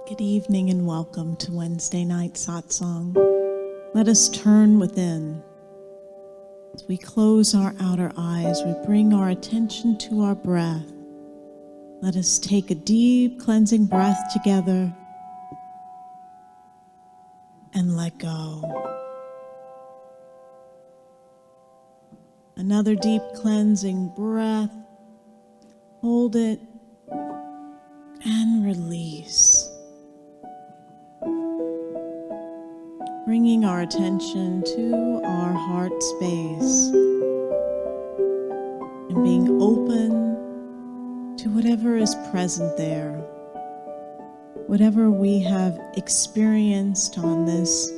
Good evening and welcome to Wednesday night Satsang. Let us turn within. As we close our outer eyes, we bring our attention to our breath. Let us take a deep cleansing breath together and let go. Another deep cleansing breath. Hold it and release. Bringing our attention to our heart space and being open to whatever is present there, whatever we have experienced on this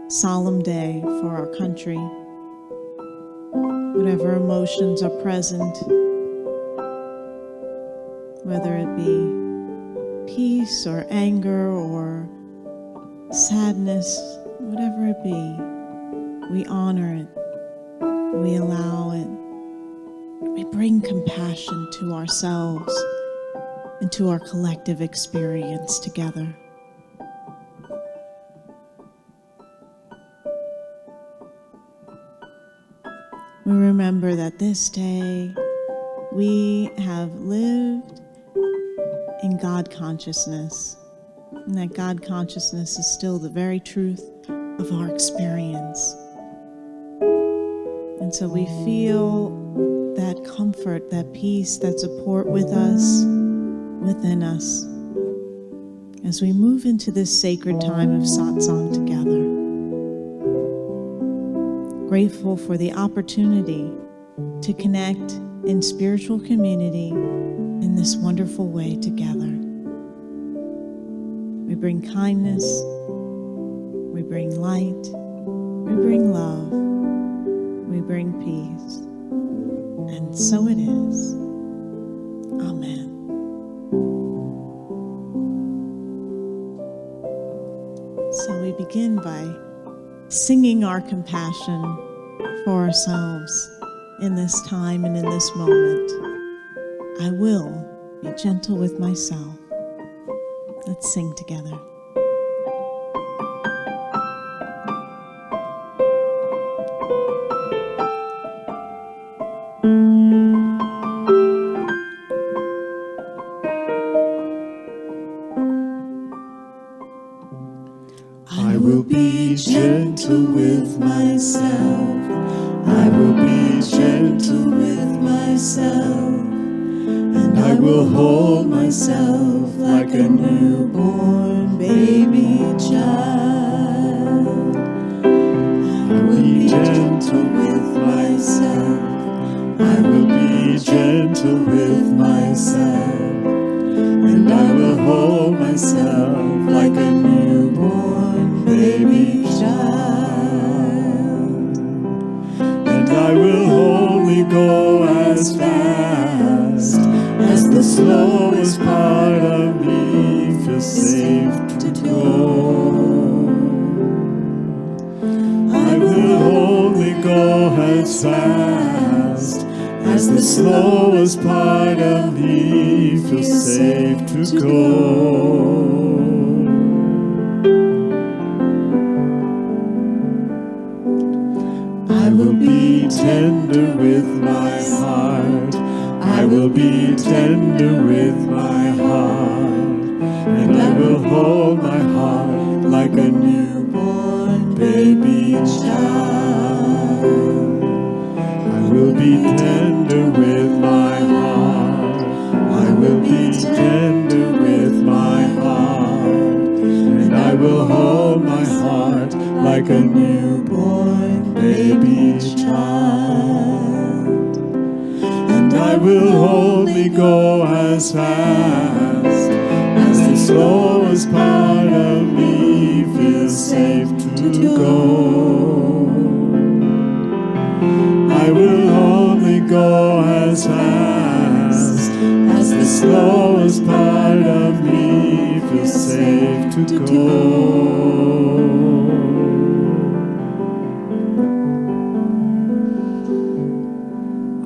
solemn day for our country, whatever emotions are present, whether it be peace or anger or sadness, whatever it be, we honor it, we allow it, we bring compassion to ourselves and to our collective experience together. We remember that this day we have lived in God consciousness, and that God consciousness is still the very truth of our experience. And so we feel that comfort, that peace, that support with us, within us, as we move into this sacred time of satsang together. Grateful for the opportunity to connect in spiritual community in this wonderful way together. We bring kindness, we bring light, we bring love, we bring peace. And so it is. Amen. begin by singing our compassion for ourselves in this time and in this moment. I will be gentle with myself. Let's sing together. I will be gentle with myself. I will be gentle with myself. And I will hold myself like a newborn baby child. I will be gentle with myself. I will be gentle with myself. And I will hold myself like a newborn baby child. And I will only go as fast as the slowest part of me feels safe to go. I will only go as fast as the slowest part of me feels safe to go. I will be tender with my heart. I will be tender with my heart. And I will hold my heart like a newborn baby child. I will be tender with my heart. I will be tender with my heart. And I will hold my heart like a newborn baby child. And I will only go as fast as the slowest part of me feels safe to go. I will only go as fast as the slowest part of me feels safe to go.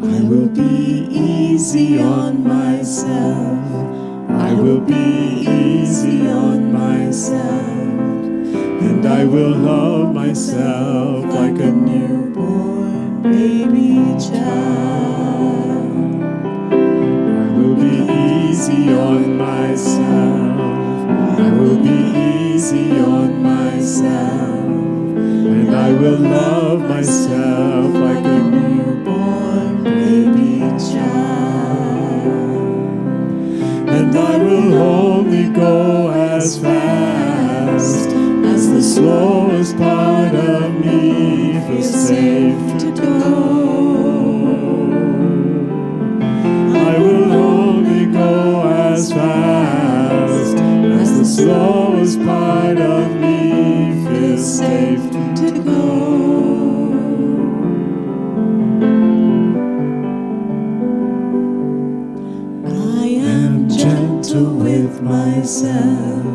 I will be easy on myself. I will be easy on myself. And I will love myself like a newborn baby child. I will be easy on myself. I will be easy on myself. And I will love myself like a newborn baby child. And I will only go as fast as the slowest part of me feels safe to go. I will only go as fast as the slowest part of me feels safe to go. I am gentle with myself.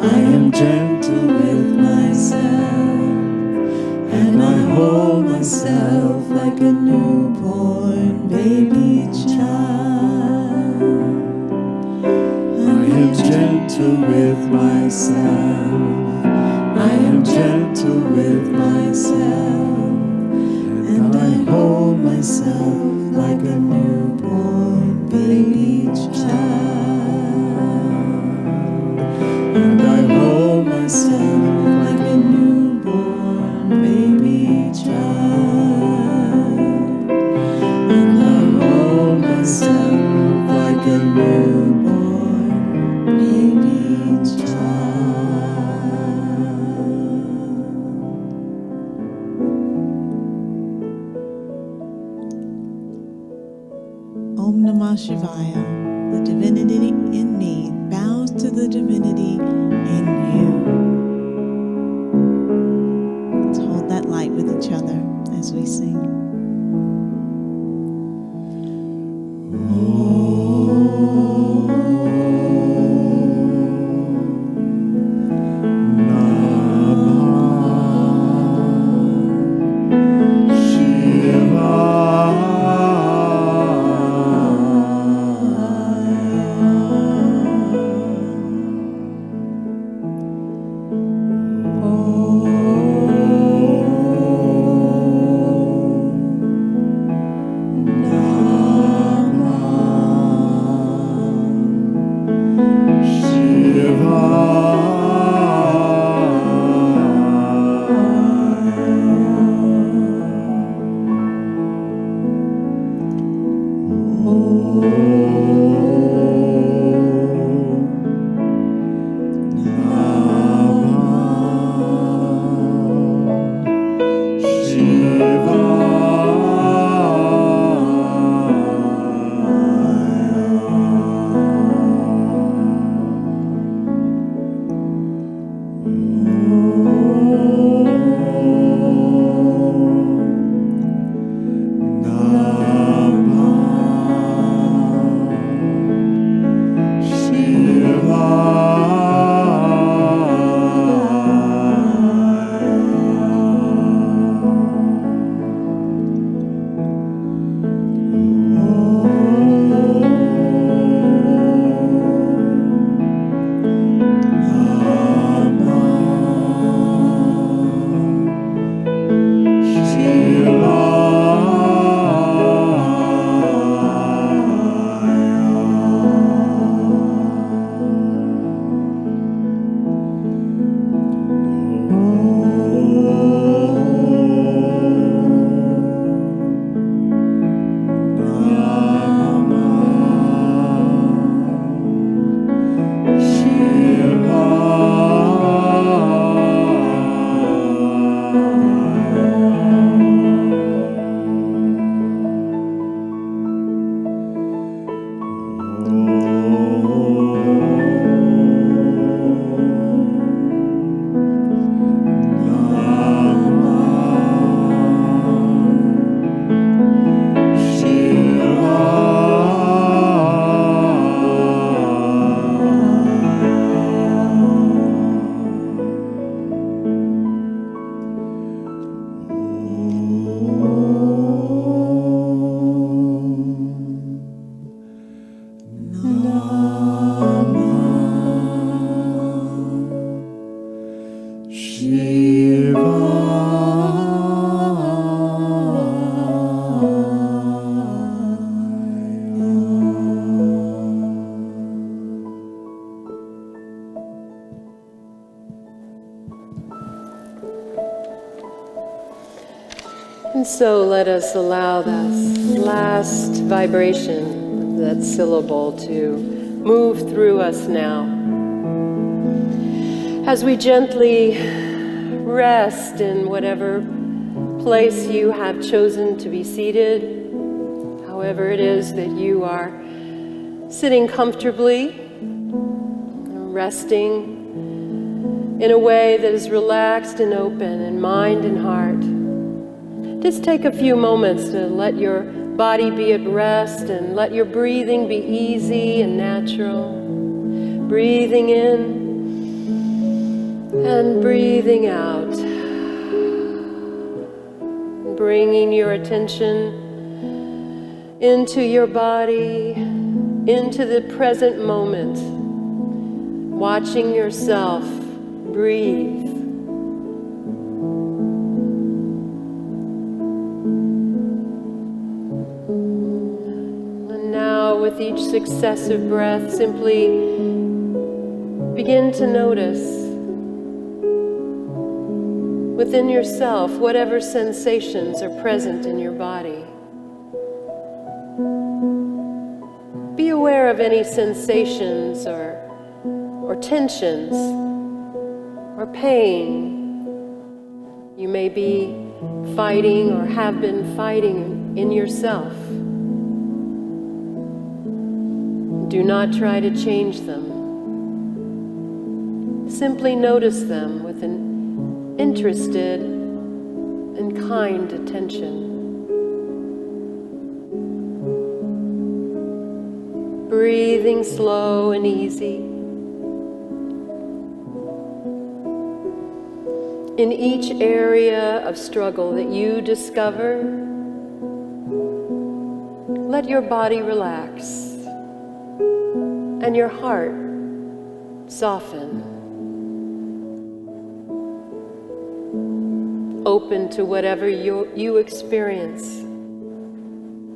I am gentle with myself. And I hold myself like a newborn baby child. I am gentle with myself. I am gentle with myself. And I hold myself like a newborn baby child. And I hold myself like a newborn baby child. And I hold myself like a newborn baby child. Om Namah Shivaya. The divinity in me bows to the divinity in you. Let's hold that light with each other as we sing. Namah And so let us allow this last vibration of that syllable to move through us now. As we gently rest in whatever place you have chosen to be seated, however it is that you are sitting comfortably, resting in a way that is relaxed and open in mind and heart. Just take a few moments to let your body be at rest and let your breathing be easy and natural. Breathing in and breathing out. Bringing your attention into your body, into the present moment. Watching yourself breathe. And now, with each successive breath, simply begin to notice within yourself whatever sensations are present in your body. Be aware of any sensations or tensions or pain you may be fighting or have been fighting in yourself. Do not try to change them. Simply notice them with an interested and kind attention. Breathing slow and easy. In each area of struggle that you discover, let your body relax and your heart soften. Open to whatever you experience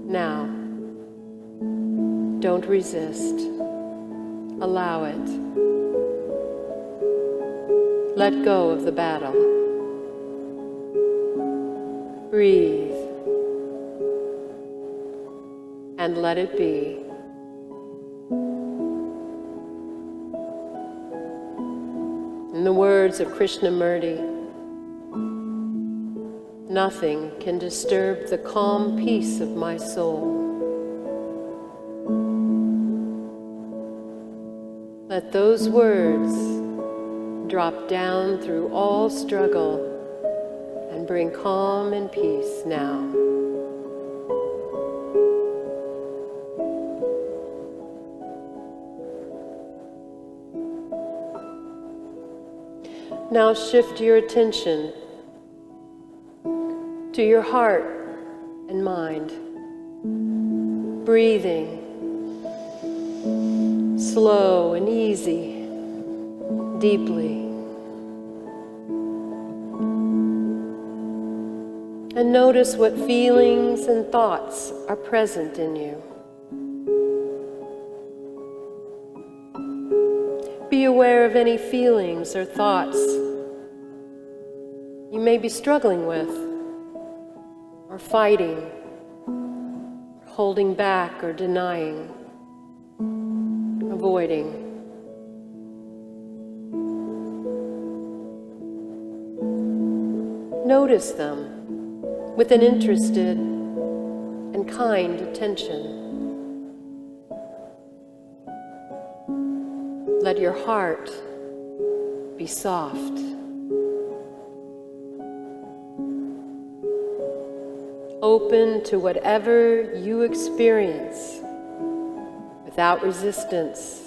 now. Don't resist. Allow it. Let go of the battle. Breathe. And let it be. In the words of Krishnamurti, nothing can disturb the calm peace of my soul. Let those words drop down through all struggle and bring calm and peace now. Now shift your attention to your heart and mind. Breathing slow and easy, deeply. And notice what feelings and thoughts are present in you. Be aware of any feelings or thoughts you may be struggling with, or fighting, holding back or denying, avoiding. Notice them with an interested and kind attention. Let your heart be soft. Open to whatever you experience without resistance.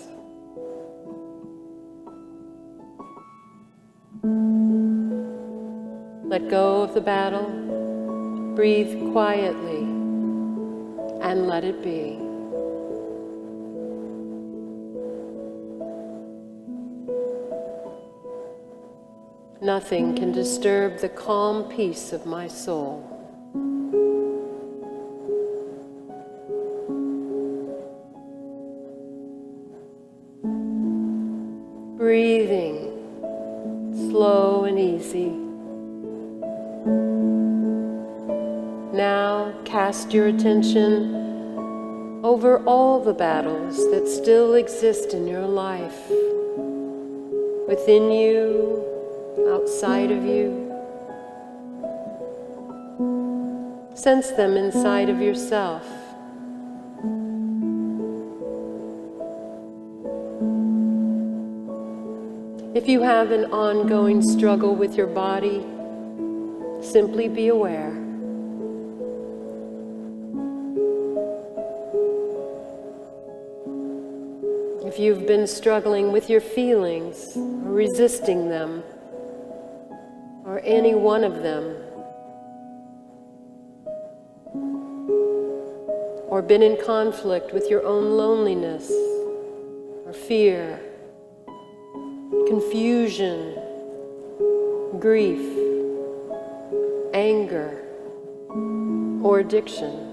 Let go of the battle. Breathe quietly and let it be. Nothing can disturb the calm peace of my soul. Breathing slow and easy. cast your attention over all the battles that still exist in your life, within you, outside of you. Sense them inside of yourself. If you have an ongoing struggle with your body, simply be aware. If you've been struggling with your feelings, or resisting them, or any one of them, or been in conflict with your own loneliness, or fear, confusion, grief, anger, or addiction,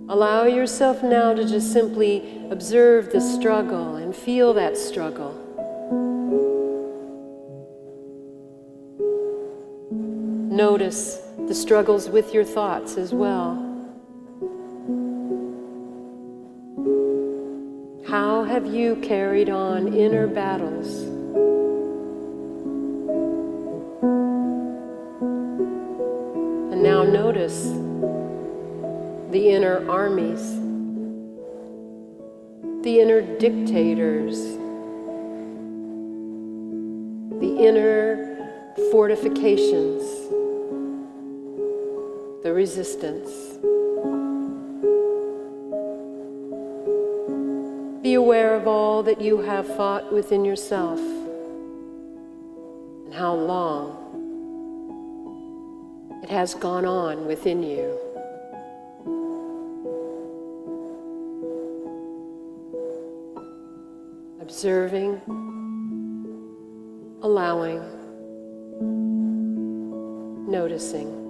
allow yourself now to just simply observe the struggle and feel that struggle. Notice the struggles with your thoughts as well. How have you carried on inner battles? And now notice the inner armies, the inner dictators, the inner fortifications, the resistance. Be aware of all that you have fought within yourself and how long it has gone on within you. Observing, allowing, noticing.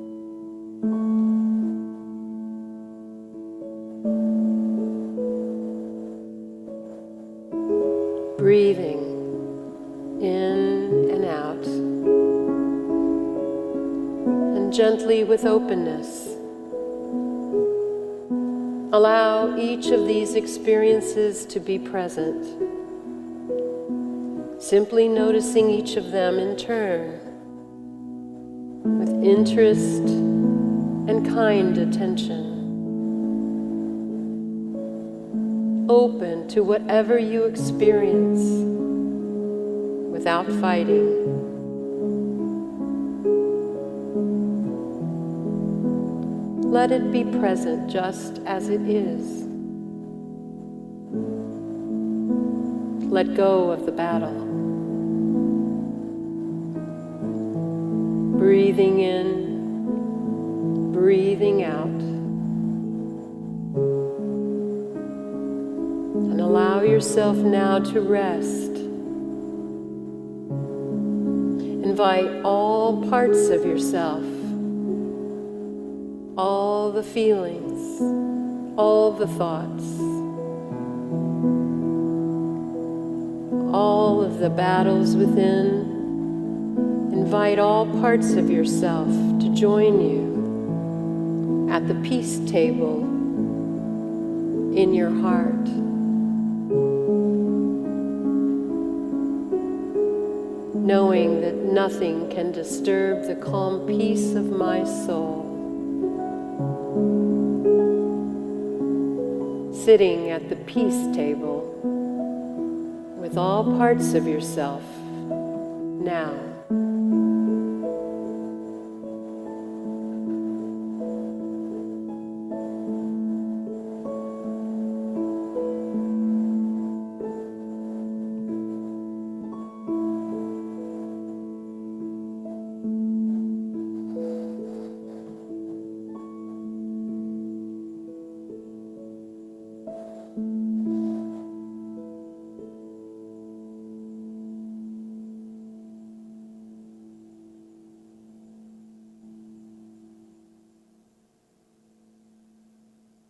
Breathing in and out, and gently with openness, allow each of these experiences to be present, simply noticing each of them in turn, with interest and kind attention. Open to whatever you experience without fighting. Let it be present just as it is. Let go of the battle. Breathing in, breathing out. And allow yourself now to rest. Invite all parts of yourself, all the feelings, all the thoughts, all of the battles within. Invite all parts of yourself to join you at the peace table in your heart. Knowing that nothing can disturb the calm peace of my soul. Sitting at the peace table with all parts of yourself now.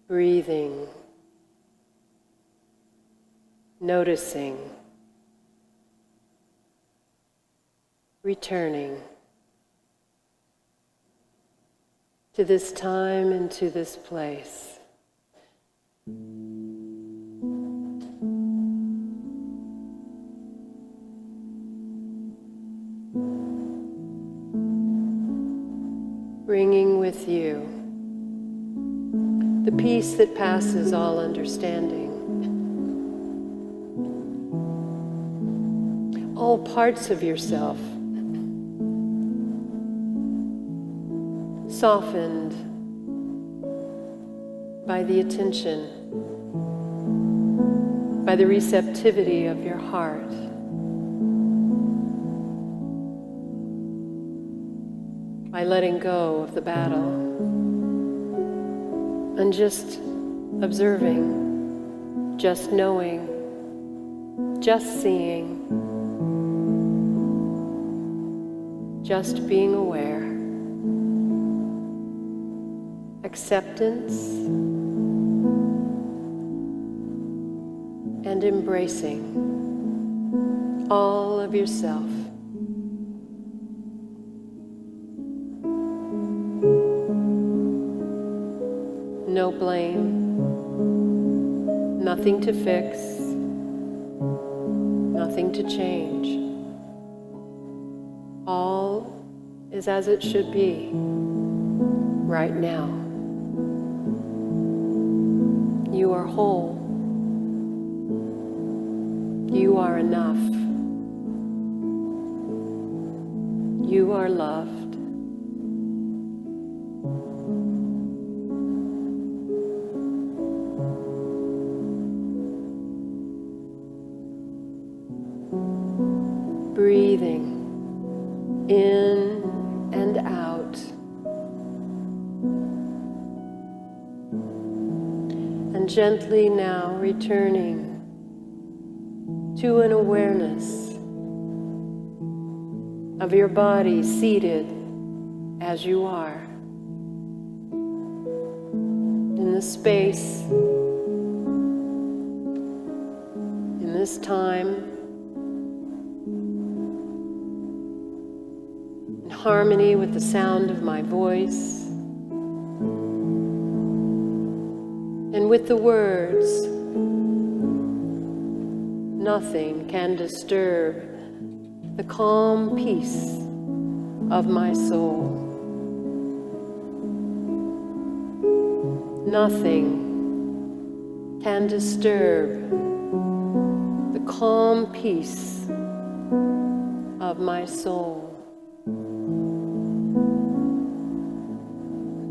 Breathing, noticing, returning, to this time and to this place. Bringing with you the peace that passes all understanding. All parts of yourself softened by the attention, by the receptivity of your heart. By letting go of the battle and just observing, just knowing, just seeing, just being aware. Acceptance and embracing all of yourself. No blame, nothing to fix, nothing to change. All is as it should be right now. You are whole. You are enough. You are loved. Breathing in and out. And gently now returning to an awareness of your body seated as you are in this space, in this time, in harmony with the sound of my voice and with the words, nothing can disturb the calm peace of my soul. Nothing can disturb the calm peace of my soul.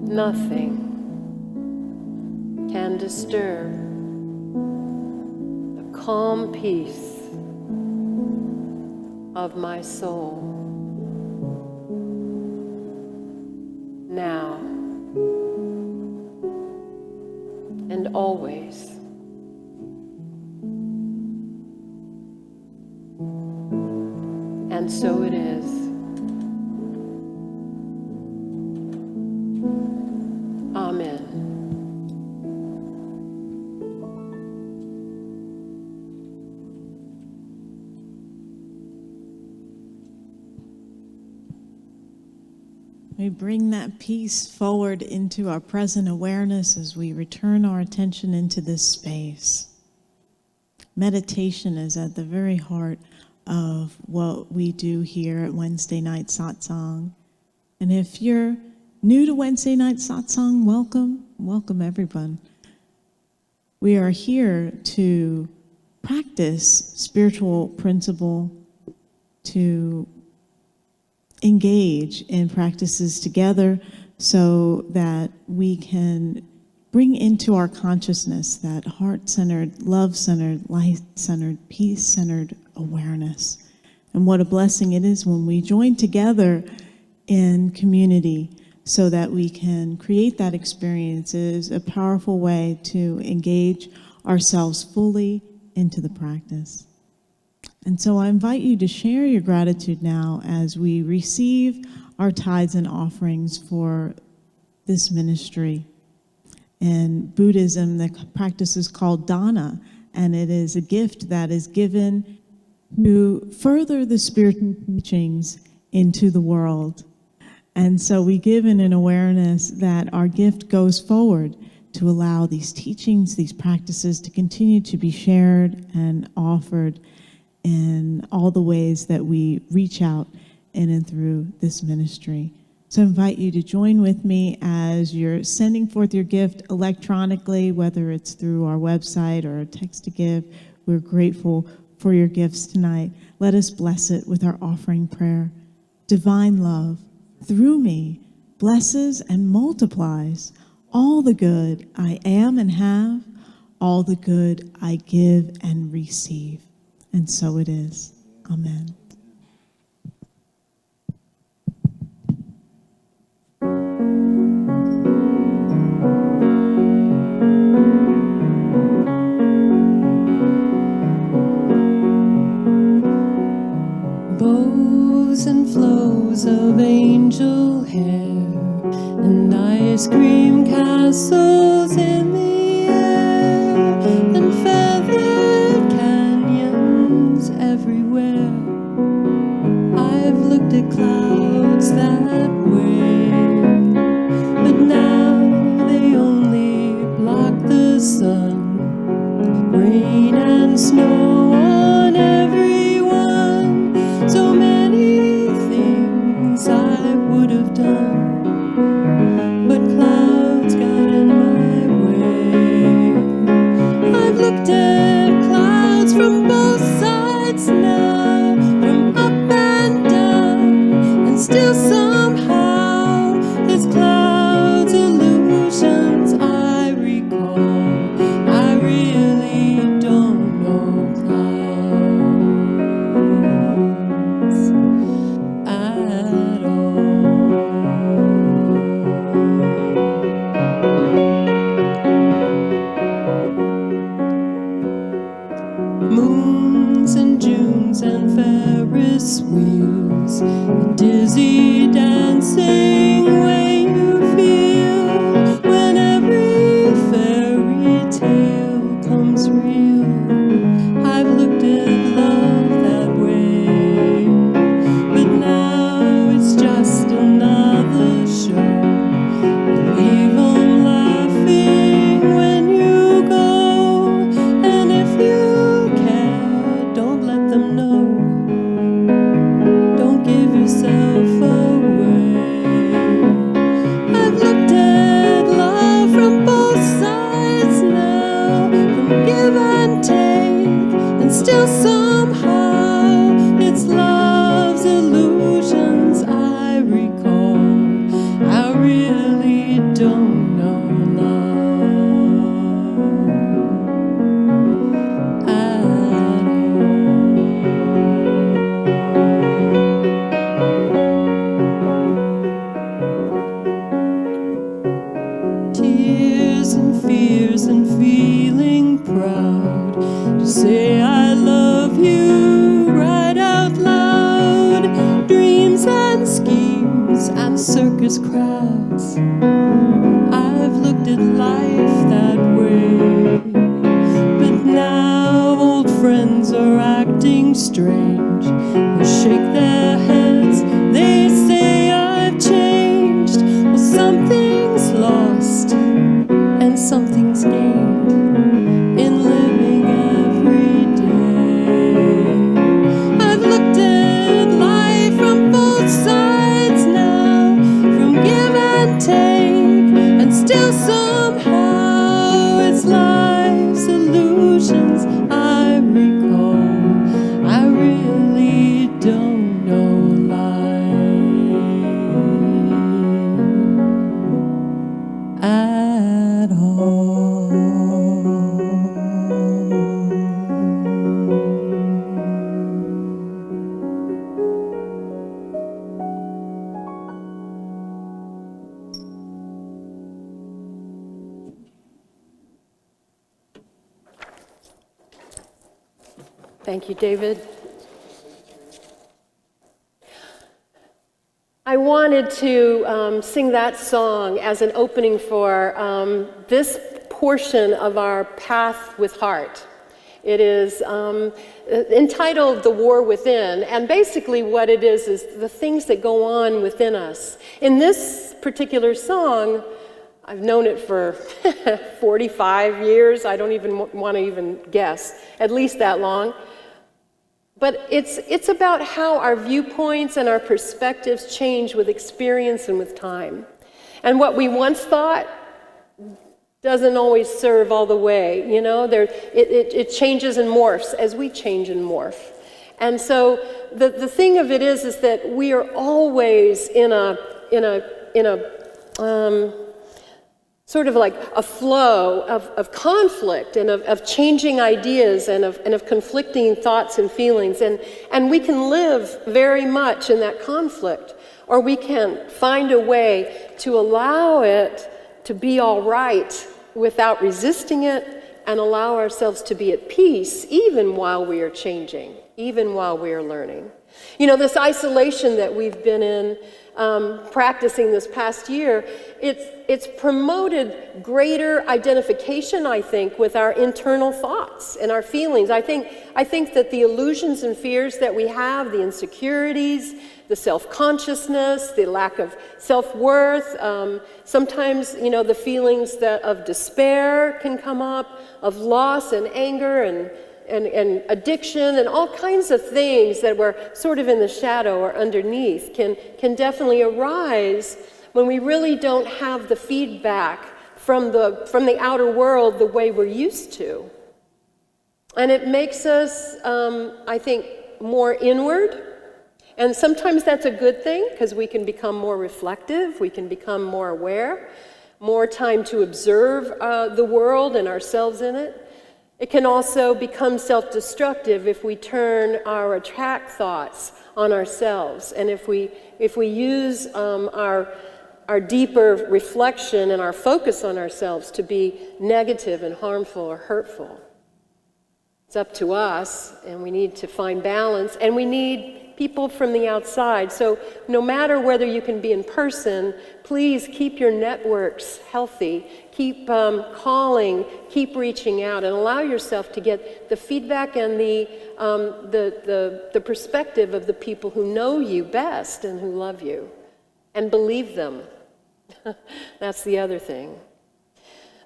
Nothing can disturb the calm peace of my soul. Now and always. And so it is. Amen. We bring that peace forward into our present awareness as we return our attention into this space. Meditation is at the very heart of what we do here at Wednesday Night Satsang. And if you're new to Wednesday Night Satsang, welcome everyone. We are here to practice spiritual principle, to engage in practices together so that we can bring into our consciousness that heart-centered, love-centered, light-centered, peace-centered awareness. And what a blessing it is when we join together in community so that we can create that experience. It is a powerful way to engage ourselves fully into the practice. And so I invite you to share your gratitude now as we receive our tithes and offerings for this ministry. In Buddhism, the practice is called dana, and it is a gift that is given to further the spiritual teachings into the world. And so we give in an awareness that our gift goes forward to allow these teachings, these practices to continue to be shared and offered in all the ways that we reach out in and through this ministry. So I invite you to join with me as you're sending forth your gift electronically, whether it's through our website or a text to give. We're grateful for your gifts tonight. Let us bless it with our offering prayer. Divine love, through me, blesses and multiplies all the good I am and have, all the good I give and receive. And so it is. Amen. Bows and flows of angel hair and ice cream castles in the air and feathered canyons everywhere. I've looked at clouds that way, but now they only block the sun, rain and snow on everyone. So many things I would have done, but clouds got in my way. I've looked at clouds from both sides now, from up and down, and still somehow it's clouds, illusions I recall. I really don't know clouds at all. Moons and Junes and Ferris wheels, a dizzy dancing way you feel when every fairy tale comes real. I've looked at love that way, but now it's just another show. Leave 'em laughing when you go, and if you care, don't let them know. Don't give yourself away. I've looked at love from both sides now, from give and take, and still somehow it's love's illusions I recall. I really don't know love at all. Tears and fears and feeling proud to say I love you right out loud. Dreams and schemes and circus crowds. I've looked at life that way, but now old friends are acting strange. They shake their heads, they say I've changed. Well, something's lost and something's gained in living every day. I've looked at life from both sides now, from give and take, and still somehow it's life's illusions I recall. I really don't know life at all. Thank you, David. I wanted to sing that song as an opening for this portion of our Path with Heart. It is entitled The War Within, and basically what it is the things that go on within us. In this particular song, I've known it for 45 years. I don't even want to even guess, at least that long. But it's about how our viewpoints and our perspectives change with experience and with time. And what we once thought doesn't always serve all the way, you know? It changes and morphs as we change and morph. And so the thing of it is that we are always in a sort of like a flow of conflict and of changing ideas and of conflicting thoughts and feelings. And we can live very much in that conflict, or we can find a way to allow it to be all right without resisting it, and allow ourselves to be at peace even while we are changing, even while we are learning. You know, this isolation that we've been in, practicing this past year, it's promoted greater identification, I think, with our internal thoughts and our feelings. I think that the illusions and fears that we have, the insecurities, the self-consciousness, the lack of self-worth, sometimes, you know, the feelings of despair can come up, of loss and anger and addiction and all kinds of things that were sort of in the shadow or underneath can definitely arise when we really don't have the feedback from the outer world the way we're used to. And it makes us, I think, more inward. And sometimes that's a good thing, because we can become more reflective, we can become more aware, more time to observe the world and ourselves in it. It can also become self-destructive if we turn our attack thoughts on ourselves, and if we use our deeper reflection and our focus on ourselves to be negative and harmful or hurtful. It's up to us, and we need to find balance, and we need people from the outside. So no matter whether you can be in person, please keep your networks healthy. Keep calling, keep reaching out, and allow yourself to get the feedback and the perspective of the people who know you best and who love you, and believe them. That's the other thing.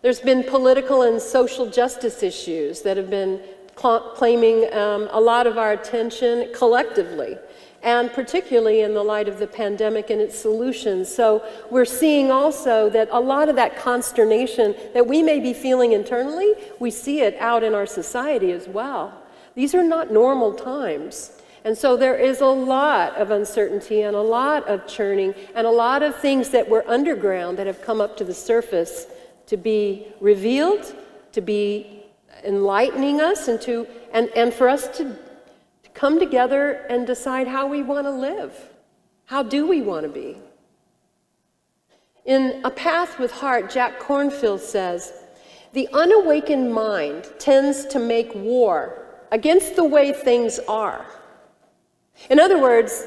There's been political and social justice issues that have been claiming a lot of our attention collectively, and particularly in the light of the pandemic and its solutions. So we're seeing also that a lot of that consternation that we may be feeling internally, we see it out in our society as well. These are not normal times. And so there is a lot of uncertainty and a lot of churning and a lot of things that were underground that have come up to the surface to be revealed, to be enlightening us, and for us to come together and decide how we want to live. How do we want to be? In A Path with Heart, Jack Kornfield says, "The unawakened mind tends to make war against the way things are." In other words,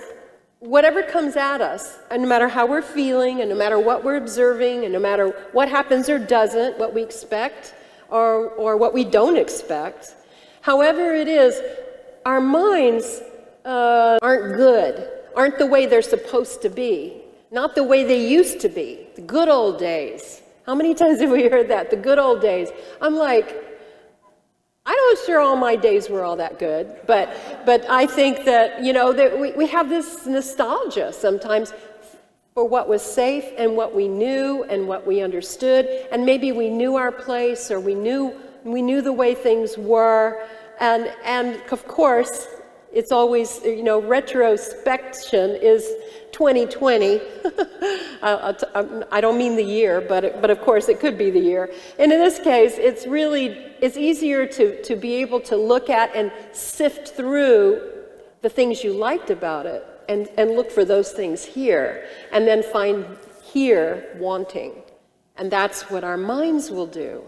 whatever comes at us, and no matter how we're feeling, and no matter what we're observing, and no matter what happens or doesn't, what we expect, or what we don't expect, however it is, our minds aren't good, aren't the way they're supposed to be, not the way they used to be, the good old days. How many times have we heard that, the good old days? I'm like, I'm not sure all my days were all that good, but I think that, you know, that we have this nostalgia sometimes for what was safe and what we knew and what we understood, and maybe we knew our place, or we knew the way things were, and of course it's always, you know, retrospection is 2020. I don't mean the year, but of course it could be the year. And in this case, it's easier to be able to look at and sift through the things you liked about it, and look for those things here, and then find here wanting. And that's what our minds will do.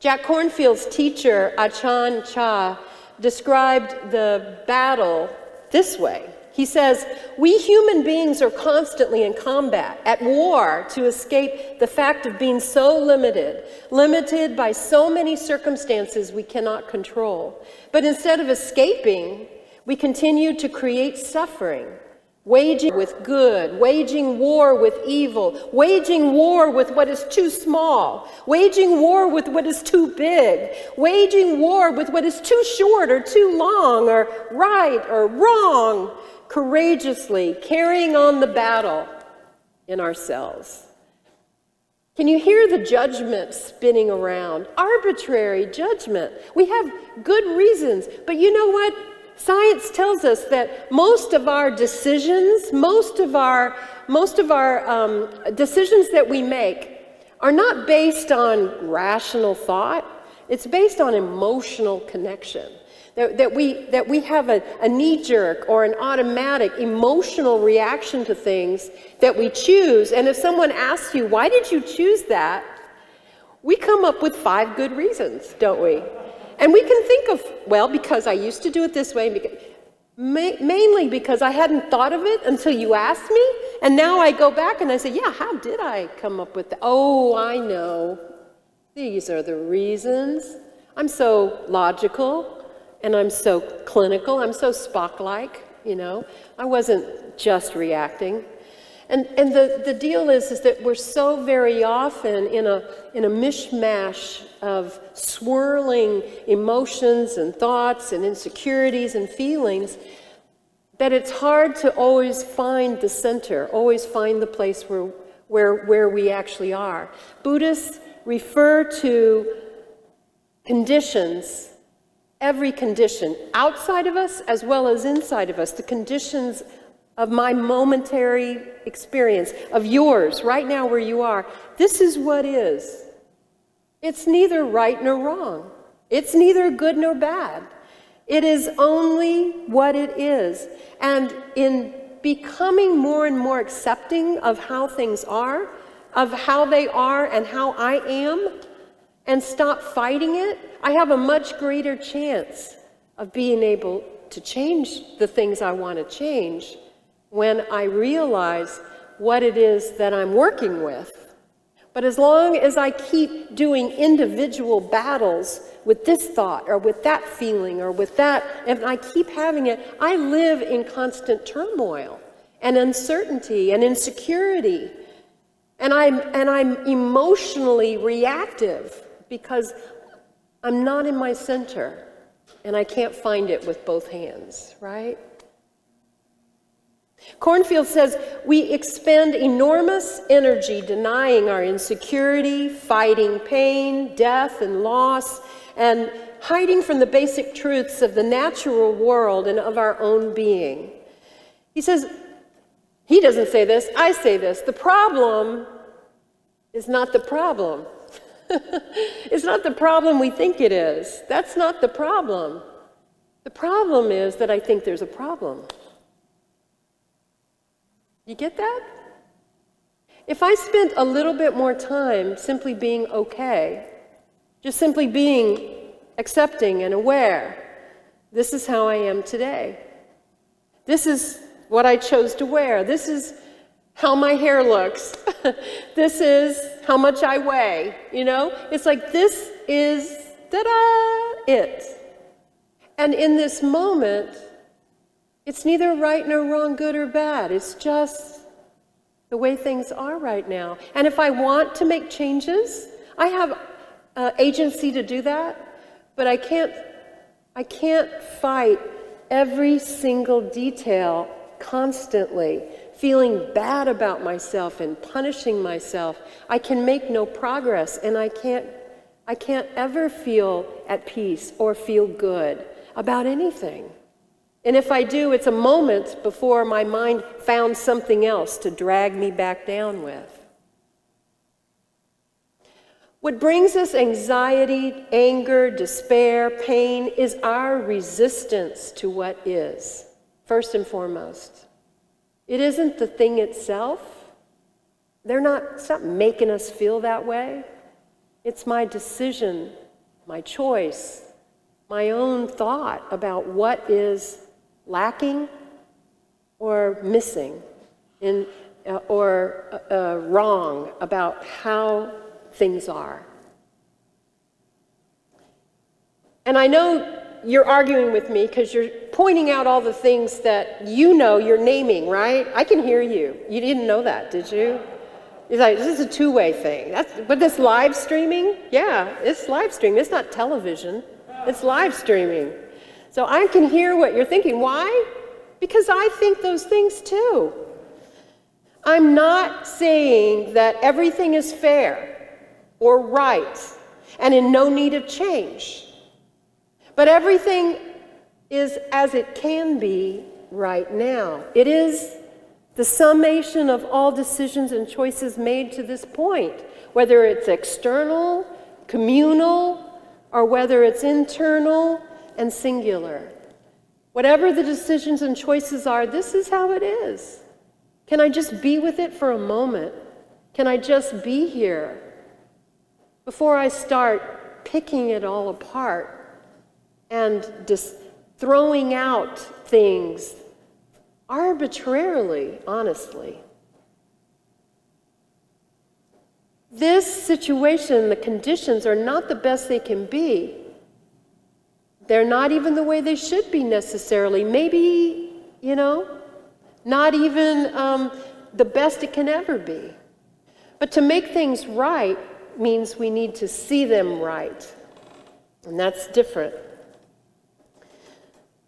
Jack Kornfield's teacher, Ajahn Chah, described the battle this way. He says, we human beings are constantly in combat, at war to escape the fact of being so limited by so many circumstances we cannot control. But instead of escaping, we continue to create suffering, waging with good, waging war with evil, waging war with what is too small, waging war with what is too big, waging war with what is too short or too long or right or wrong, courageously carrying on the battle in ourselves. Can you hear the judgment spinning around? Arbitrary judgment. We have good reasons, but you know what? Science tells us that most of our decisions, most of our decisions that we make are not based on rational thought. It's based on emotional connection. That we have a knee-jerk or an automatic emotional reaction to things that we choose. And if someone asks you, why did you choose that? We come up with 5 good reasons, don't we? And we can think of, well, because I used to do it this way, mainly because I hadn't thought of it until you asked me. And now I go back and I say, yeah, how did I come up with that? Oh, I know. These are the reasons. I'm so logical. And I'm so clinical, I'm so Spock-like, you know. I wasn't just reacting. And the deal is that we're so very often in a mishmash of swirling emotions and thoughts and insecurities and feelings that it's hard to always find the center, always find the place where we actually are. Buddhists refer to conditions, every condition, outside of us as well as inside of us, the conditions of my momentary experience, of yours, right now where you are. This is what is. It's neither right nor wrong. It's neither good nor bad. It is only what it is. And in becoming more and more accepting of how things are, of how they are and how I am, and stop fighting it, I have a much greater chance of being able to change the things I want to change when I realize what it is that I'm working with. But as long as I keep doing individual battles with this thought or with that feeling or with that, and I keep having it, I live in constant turmoil and uncertainty and insecurity. And I'm emotionally reactive because I'm not in my center and I can't find it with both hands, right? Cornfield says, we expend enormous energy denying our insecurity, fighting pain, death, and loss, and hiding from the basic truths of the natural world and of our own being. He says, he doesn't say this, I say this, the problem is not the problem. It's not the problem we think it is. That's not the problem. The problem is that I think there's a problem. You get that? If I spent a little bit more time simply being okay, just simply being accepting and aware, this is how I am today. This is what I chose to wear. This is how my hair looks. This is how much I weigh, you know? It's like this is, ta-da, it. And in this moment, it's neither right nor wrong, good or bad. It's just the way things are right now. And if I want to make changes, I have agency to do that, but I can't fight every single detail constantly, feeling bad about myself and punishing myself. I can make no progress, and I can't ever feel at peace or feel good about anything. And if I do, it's a moment before my mind found something else to drag me back down with. What brings us anxiety, anger, despair, pain is our resistance to what is, first and foremost. It isn't the thing itself. It's not making us feel that way. It's my decision, my choice, my own thought about what is lacking, or missing or wrong about how things are. And I know you're arguing with me because you're pointing out all the things that you know you're naming, right? I can hear you. You didn't know that, did you? It's like, this is a two-way thing. But this live streaming, yeah, it's live streaming. It's not television. It's live streaming. So I can hear what you're thinking. Why? Because I think those things too. I'm not saying that everything is fair or right and in no need of change. But everything is as it can be right now. It is the summation of all decisions and choices made to this point, whether it's external, communal, or whether it's internal and singular. Whatever the decisions and choices are, this is how it is. Can I just be with it for a moment? Can I just be here before I start picking it all apart and just throwing out things arbitrarily, honestly? This situation, the conditions are not the best they can be. They're not even the way they should be necessarily. Maybe, not even the best it can ever be. But to make things right means we need to see them right. And that's different.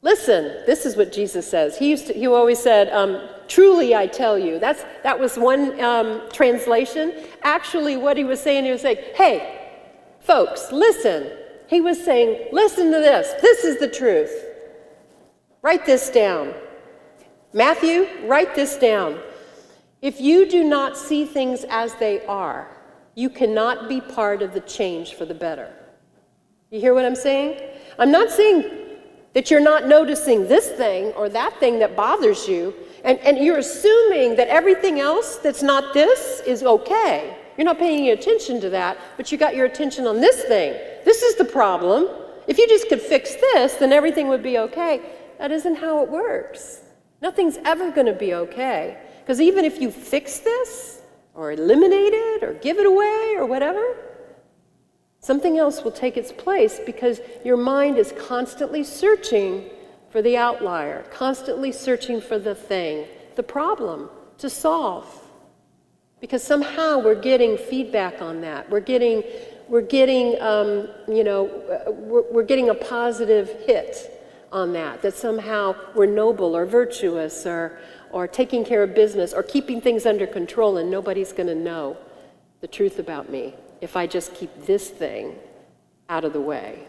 Listen, this is what Jesus says. He always said, truly I tell you. That was one translation. Actually, what he was saying, hey, folks, listen. He was saying, listen to this. This is the truth. Write this down. Matthew, write this down. If you do not see things as they are, you cannot be part of the change for the better. You hear what I'm saying? I'm not saying that you're not noticing this thing or that thing that bothers you, and you're assuming that everything else that's not this is okay. You're not paying any attention to that, but you got your attention on this thing. This is the problem. If you just could fix this, then everything would be okay. That isn't how it works. Nothing's ever going to be okay. Because even if you fix this, or eliminate it, or give it away, or whatever, something else will take its place because your mind is constantly searching for the outlier, constantly searching for the thing, the problem to solve. Because somehow we're getting feedback on that. We're getting a positive hit on that somehow we're noble or virtuous or taking care of business or keeping things under control, and nobody's going to know the truth about me if I just keep this thing out of the way.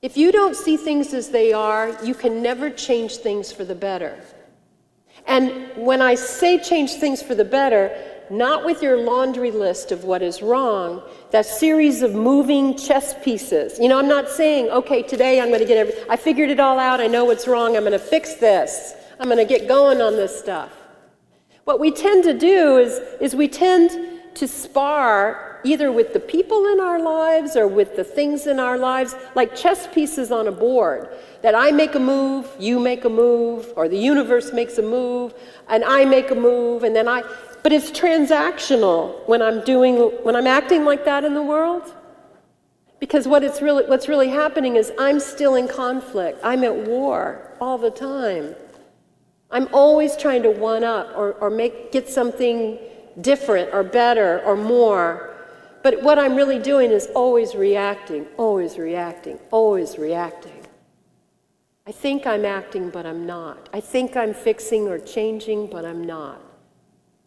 If you don't see things as they are, you can never change things for the better. And when I say change things for the better, not with your laundry list of what is wrong, that series of moving chess pieces. I'm not saying, okay, today I'm going to I figured it all out, I know what's wrong, I'm going to fix this. I'm going to get going on this stuff. What we tend to do is we tend to spar either with the people in our lives or with the things in our lives, like chess pieces on a board, that I make a move, you make a move, or the universe makes a move, and I make a move, and then but it's transactional when I'm acting like that in the world. Because what's really happening is I'm still in conflict. I'm at war all the time. I'm always trying to one up or get something different or better or more. But what I'm really doing is always reacting, always reacting, always reacting. I think I'm acting, but I'm not. I think I'm fixing or changing, but I'm not.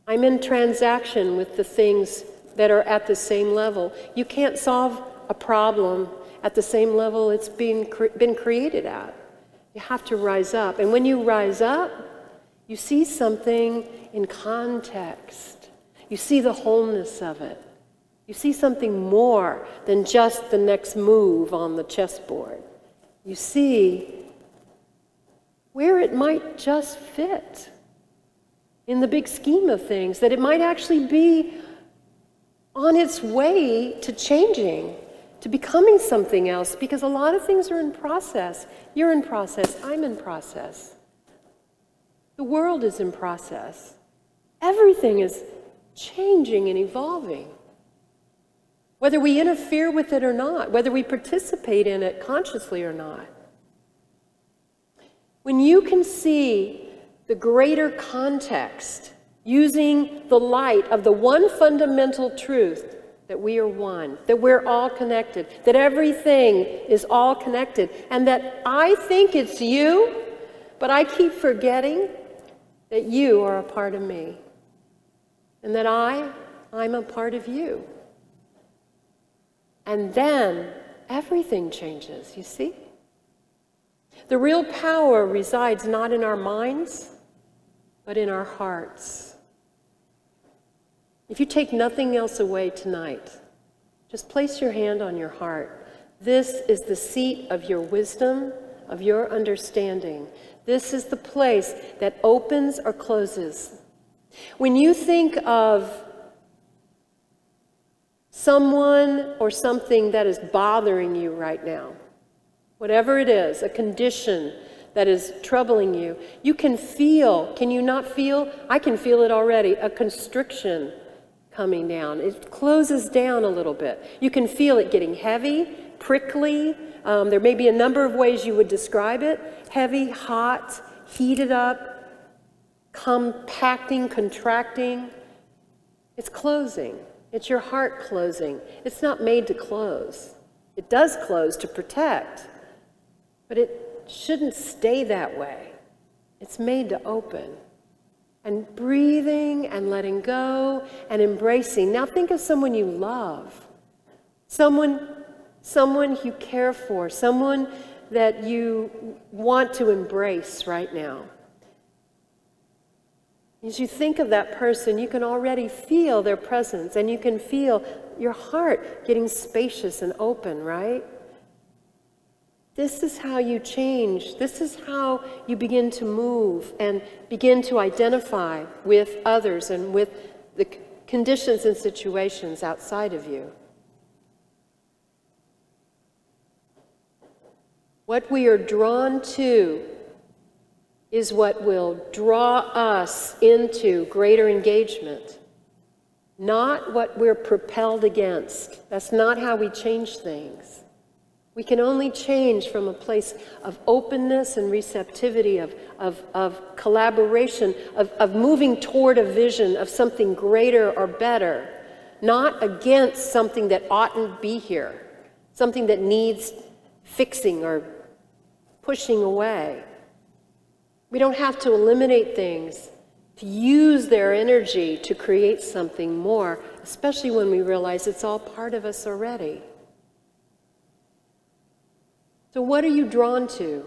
I'm in transaction with the things that are at the same level. You can't solve a problem at the same level it's been created at. You have to rise up. And when you rise up, you see something in context. You see the wholeness of it. You see something more than just the next move on the chessboard. You see where it might just fit in the big scheme of things, that it might actually be on its way to changing, to becoming something else, because a lot of things are in process. You're in process, I'm in process. The world is in process. Everything is changing and evolving. Whether we interfere with it or not, whether we participate in it consciously or not. When you can see the greater context, using the light of the one fundamental truth, that we are one, that we're all connected, that everything is all connected, and that I think it's you, but I keep forgetting that you are a part of me, and that I'm a part of you. And then everything changes, you see? The real power resides not in our minds, but in our hearts. If you take nothing else away tonight, just place your hand on your heart. This is the seat of your wisdom, of your understanding. This is the place that opens or closes. When you think of someone or something that is bothering you right now, whatever it is, a condition that is troubling you, you can feel, can you not feel? I can feel it already, a constriction coming down. It closes down a little bit. You can feel it getting heavy, prickly. There may be a number of ways you would describe it. Heavy, hot, heated up, compacting, contracting. It's closing. It's your heart closing. It's not made to close. It does close to protect, but it shouldn't stay that way. It's made to open. And breathing and letting go and embracing. Now think of someone you love, someone you care for, someone that you want to embrace right now. As you think of that person, you can already feel their presence, and you can feel your heart getting spacious and open, right? This is how you change. This is how you begin to move and begin to identify with others and with the conditions and situations outside of you. What we are drawn to is what will draw us into greater engagement, not what we're propelled against. That's not how we change things. We can only change from a place of openness and receptivity, of collaboration, of moving toward a vision of something greater or better, not against something that oughtn't be here, something that needs fixing or pushing away. We don't have to eliminate things to use their energy to create something more, especially when we realize it's all part of us already. So what are you drawn to,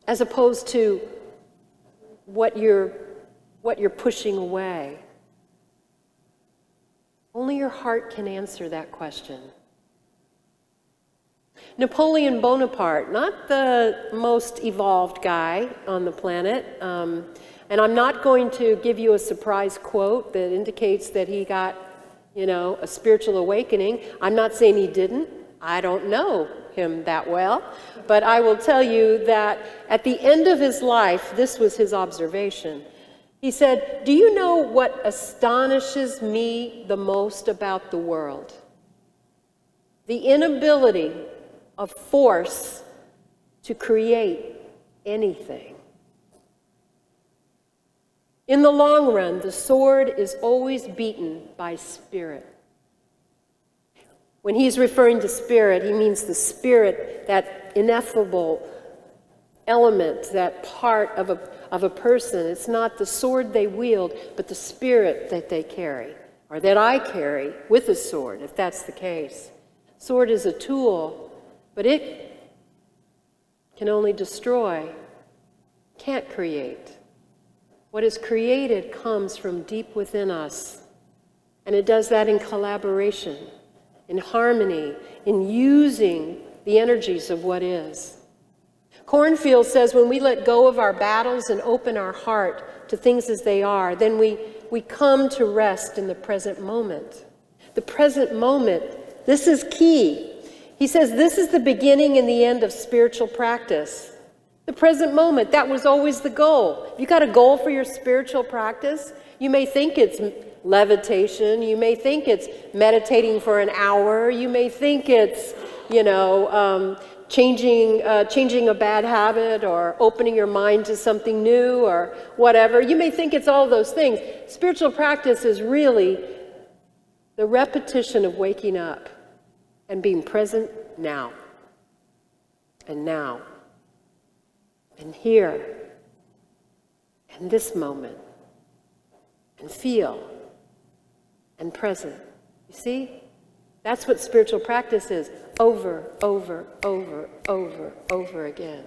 as opposed to what you're pushing away? Only your heart can answer that question. Napoleon Bonaparte, not the most evolved guy on the planet, and I'm not going to give you a surprise quote that indicates that he got, a spiritual awakening. I'm not saying he didn't. I don't know him that well, but I will tell you that at the end of his life, this was his observation. He said, "Do you know what astonishes me the most about the world? The inability of force to create anything. In the long run, the sword is always beaten by spirit." When he's referring to spirit, he means the spirit, that ineffable element, that part of a person. It's not the sword they wield, but the spirit that they carry, or that I carry with a sword, if that's the case. Sword is a tool, but it can only destroy, can't create. What is created comes from deep within us, and it does that in collaboration, in harmony, in using the energies of what is. Cornfield says when we let go of our battles and open our heart to things as they are, then we come to rest in the present moment. The present moment This is key. He says this is the beginning and the end of spiritual practice. The present moment, that was always the goal. If you got a goal for your spiritual practice, you may think it's levitation, you may think it's meditating for an hour, you may think it's, changing a bad habit or opening your mind to something new or whatever. You may think it's all those things. Spiritual practice is really the repetition of waking up and being present now and now and here and this moment and feel and present. You see? That's what spiritual practice is. Over again.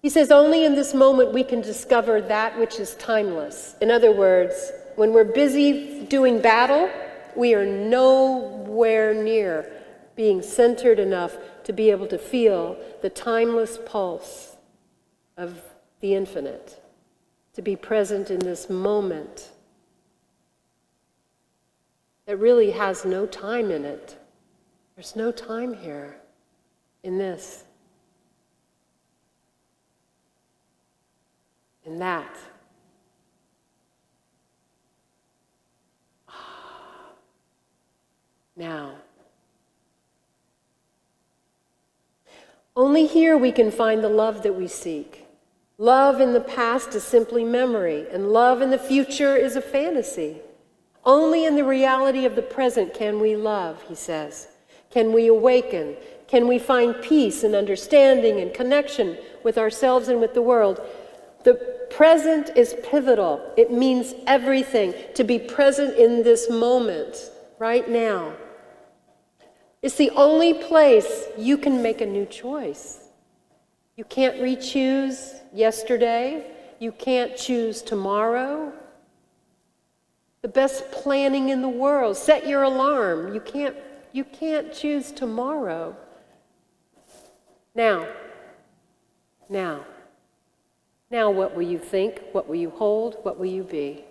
He says only in this moment we can discover that which is timeless. In other words, when we're busy doing battle, we are nowhere near being centered enough to be able to feel the timeless pulse of the infinite, to be present in this moment that really has no time in it. There's no time here in this, in that. Now. Only here we can find the love that we seek. Love in the past is simply memory, and love in the future is a fantasy. Only in the reality of the present can we love, he says. Can we awaken? Can we find peace and understanding and connection with ourselves and with the world? The present is pivotal. It means everything. To be present in this moment, right now. It's the only place you can make a new choice. You can't re-choose yesterday. You can't choose tomorrow. The best planning in the world. Set your alarm. You can't choose tomorrow. Now, what will you think? What will you hold? What will you be?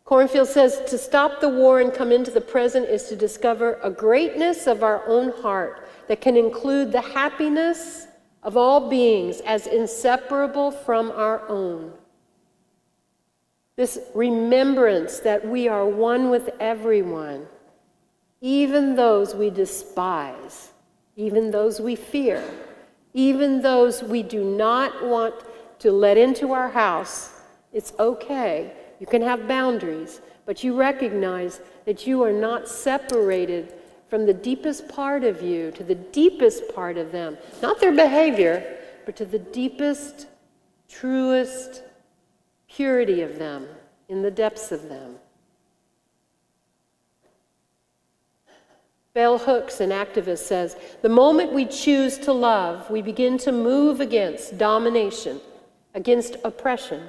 Cornfield says, to stop the war and come into the present is to discover a greatness of our own heart that can include the happiness of all beings as inseparable from our own. This remembrance that we are one with everyone, even those we despise, even those we fear, even those we do not want to let into our house. It's okay. You can have boundaries, but you recognize that you are not separated from the deepest part of you to the deepest part of them. Not their behavior, but to the deepest, truest purity of them, in the depths of them. Bell Hooks, an activist, says, the moment we choose to love, we begin to move against domination, against oppression.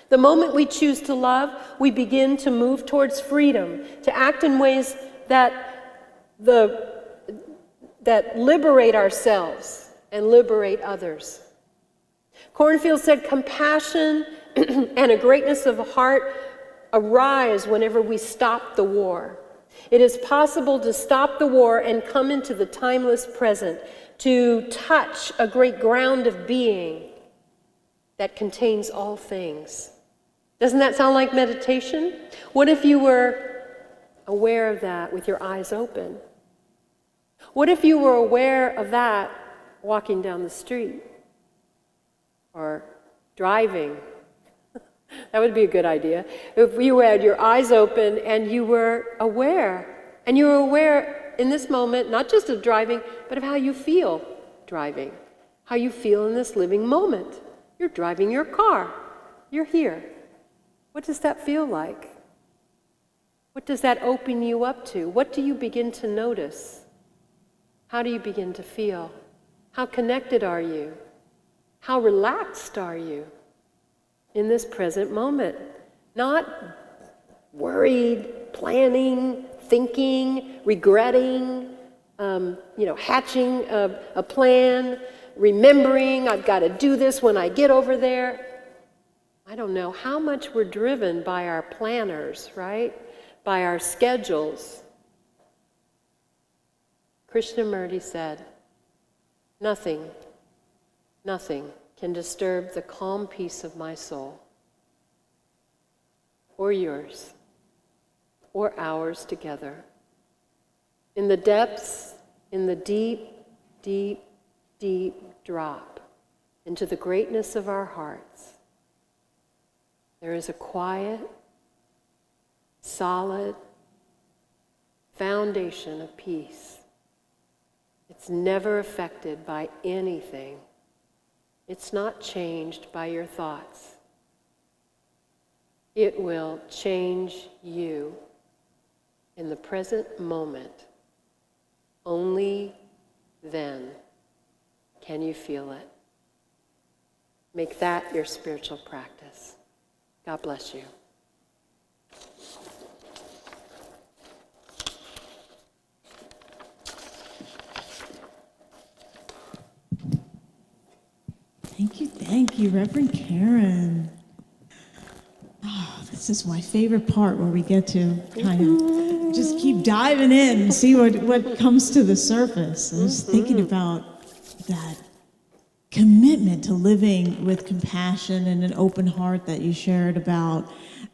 The moment we choose to love, we begin to move towards freedom, to act in ways that liberate ourselves and liberate others. Cornfield said, compassion and a greatness of heart arise whenever we stop the war. It is possible to stop the war and come into the timeless present, to touch a great ground of being that contains all things. Doesn't that sound like meditation? What if you were aware of that with your eyes open? What if you were aware of that walking down the street or driving? That would be a good idea. If you had your eyes open and you were aware, and you were aware in this moment, not just of driving, but of how you feel driving, how you feel in this living moment. You're driving your car. You're here. What does that feel like? What does that open you up to? What do you begin to notice? How do you begin to feel? How connected are you? How relaxed are you in this present moment? Not worried, planning, thinking, regretting, hatching a plan, remembering I've got to do this when I get over there. I don't know how much we're driven by our planners, right? By our schedules. Krishnamurti said, nothing can disturb the calm peace of my soul, or yours, or ours together. In the depths, in the deep, deep, deep drop into the greatness of our hearts, there is a quiet, solid foundation of peace. It's never affected by anything. It's not changed by your thoughts. It will change you in the present moment. Only then can you feel it. Make that your spiritual practice. God bless you. Thank you, Reverend Karen. Oh, this is my favorite part where we get to kind of just keep diving in and see what comes to the surface. I was thinking about that commitment to living with compassion and an open heart that you shared about.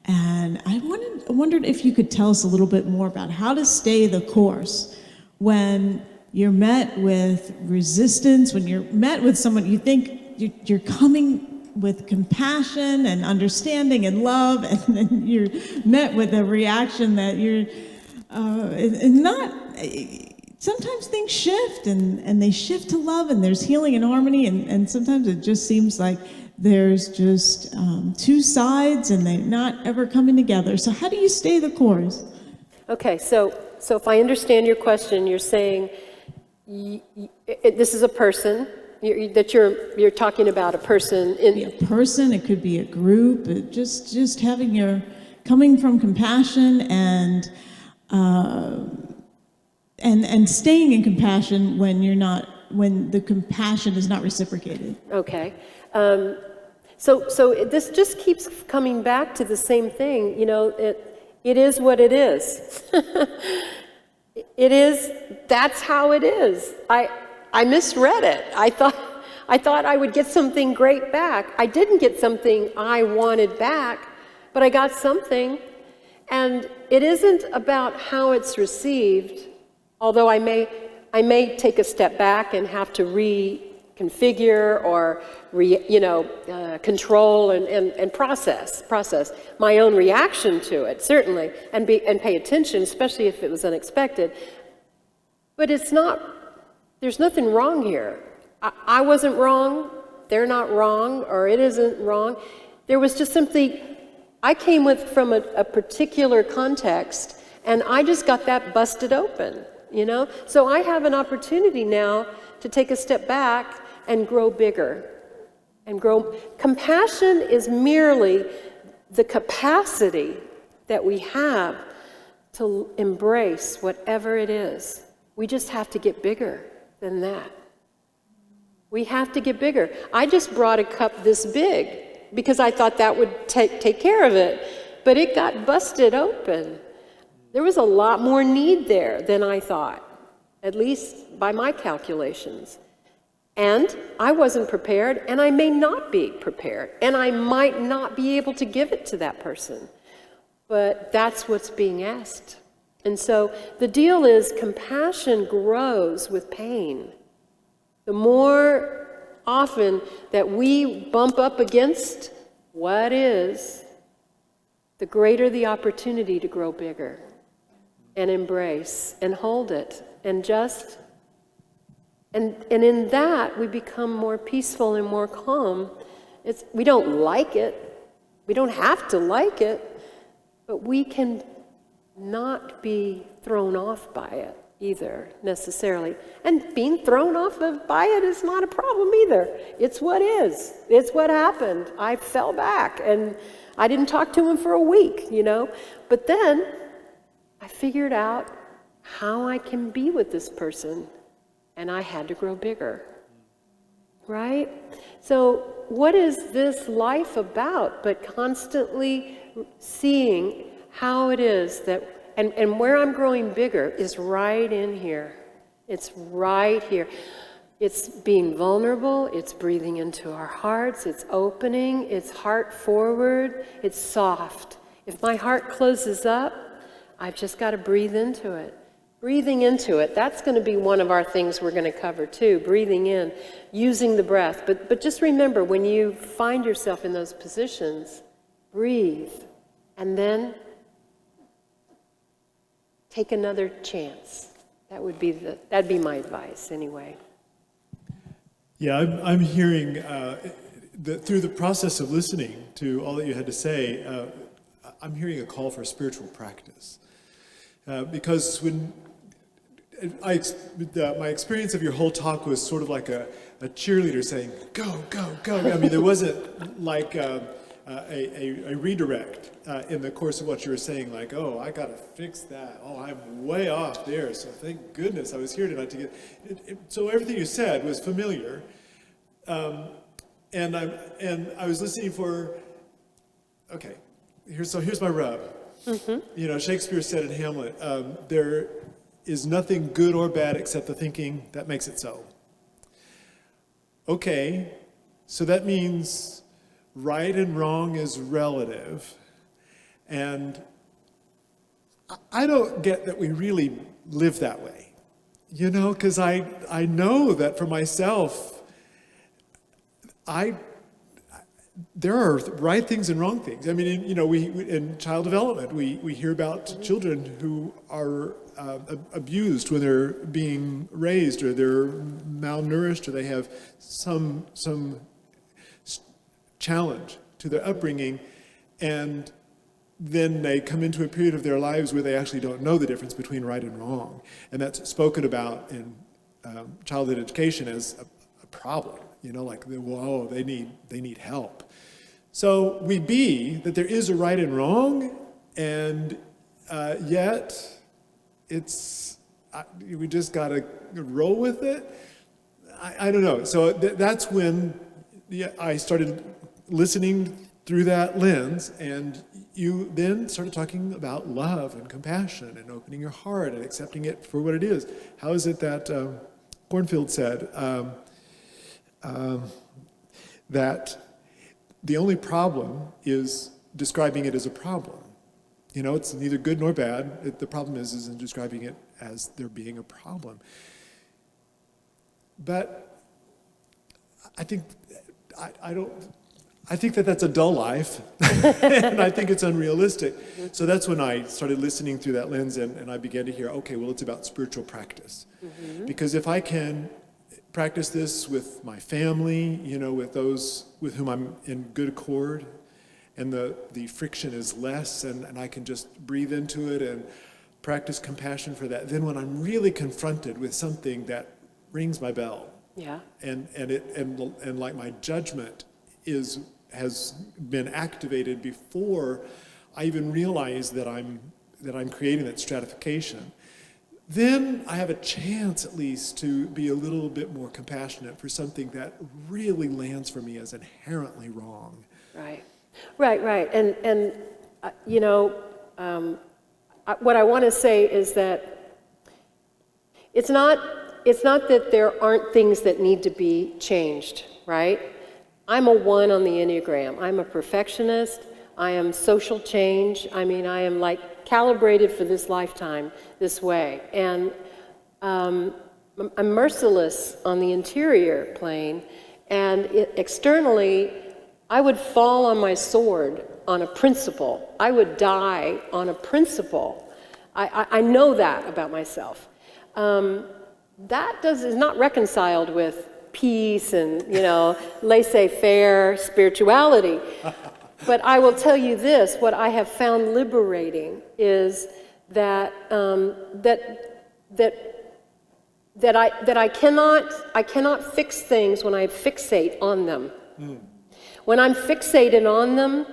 And I wondered if you could tell us a little bit more about how to stay the course when you're met with resistance, when you're met with someone you think you're coming with compassion and understanding and love, and then you're met with a reaction that you're not. Sometimes things shift, and they shift to love, and there's healing and harmony, and sometimes it just seems like there's just two sides, and they're not ever coming together. So how do you stay the course? Okay, so if I understand your question, you're saying this is a person. You're talking about a person A person, it could be a group, just having coming from compassion and staying in compassion when the compassion is not reciprocated. Okay. So this just keeps coming back to the same thing. You know, it is what it is. It is, that's how it is. I misread it. I thought I would get something great back. I didn't get something I wanted back, but I got something. And it isn't about how it's received, although I may take a step back and have to reconfigure or control and process my own reaction to it, certainly, and pay attention, especially if it was unexpected. But it's not. There's nothing wrong here. I wasn't wrong, they're not wrong, or it isn't wrong. There was just simply, I came from a particular context, and I just got that busted open, you know? So I have an opportunity now to take a step back and grow bigger. Compassion is merely the capacity that we have to embrace whatever it is. We just have to get bigger than that. We have to get bigger. I just brought a cup this big because I thought that would take care of it, but it got busted open. There was a lot more need there than I thought, at least by my calculations. And I wasn't prepared, and I may not be prepared, and I might not be able to give it to that person. But that's what's being asked. And so the deal is compassion grows with pain. The more often that we bump up against what is, the greater the opportunity to grow bigger and embrace and hold it and just, and in that we become more peaceful and more calm. We don't like it. We don't have to like it, but we can not be thrown off by it either, necessarily. And being thrown off by it is not a problem either. It's what is. It's what happened. I fell back, and I didn't talk to him for a week, you know. But then I figured out how I can be with this person, and I had to grow bigger. right? So what is this life about but constantly seeing how it is that, and where I'm growing bigger is right in here. It's right here. It's being vulnerable, it's breathing into our hearts, it's opening, it's heart forward, it's soft. If my heart closes up, I've just got to breathe into it. Breathing into it, that's going to be one of our things we're going to cover too, breathing in, using the breath. But just remember, when you find yourself in those positions, breathe, and then take another chance. That'd be my advice anyway. Yeah, I'm hearing through the process of listening to all that you had to say, I'm hearing a call for spiritual practice. Because when my experience of your whole talk was sort of like a cheerleader saying, go, go, go. I mean, there wasn't like a redirect in the course of what you were saying, like, oh, I got to fix that. Oh, I'm way off there. So thank goodness I was here tonight to get it. So everything you said was familiar. And I was listening for, okay, here's my rub. Mm-hmm. You know, Shakespeare said in Hamlet, there is nothing good or bad except the thinking that makes it so. Okay, so that means right and wrong is relative. And I don't get that we really live that way, you know, because I know that for myself, there are right things and wrong things. I mean, you know, we in child development, we hear about children who are abused when they're being raised, or they're malnourished, or they have some challenge to their upbringing, and then they come into a period of their lives where they actually don't know the difference between right and wrong, and that's spoken about in childhood education as a problem. You know, like, whoa, they need help. So we that there is a right and wrong, and yet we just got to roll with it. I don't know. So that's when I started listening through that lens, and you then started talking about love and compassion and opening your heart and accepting it for what it is. How is it that Cornfield said that the only problem is describing it as a problem? You know, it's neither good nor bad. The problem is in describing it as there being a problem. But I think I think that that's a dull life, and I think it's unrealistic. So that's when I started listening through that lens, and I began to hear, okay, well, it's about spiritual practice. Mm-hmm. Because if I can practice this with my family, you know, with those with whom I'm in good accord, and the friction is less, and I can just breathe into it and practice compassion for that, then when I'm really confronted with something that rings my bell, yeah, and like my judgment has been activated before I even realize that I'm creating that stratification, then I have a chance at least to be a little bit more compassionate for something that really lands for me as inherently wrong. Right. And you know, what I want to say is that it's not that there aren't things that need to be changed, right? I'm a 1 on the Enneagram. I'm a perfectionist. I am social change. I mean, I am like calibrated for this lifetime this way. And I'm merciless on the interior plane. And externally, I would fall on my sword on a principle. I would die on a principle. I know that about myself. That is not reconciled with peace and, you know, laissez-faire spirituality. But I will tell you this, what I have found liberating is that I cannot fix things when I fixate on them. Mm. When I'm fixated on them,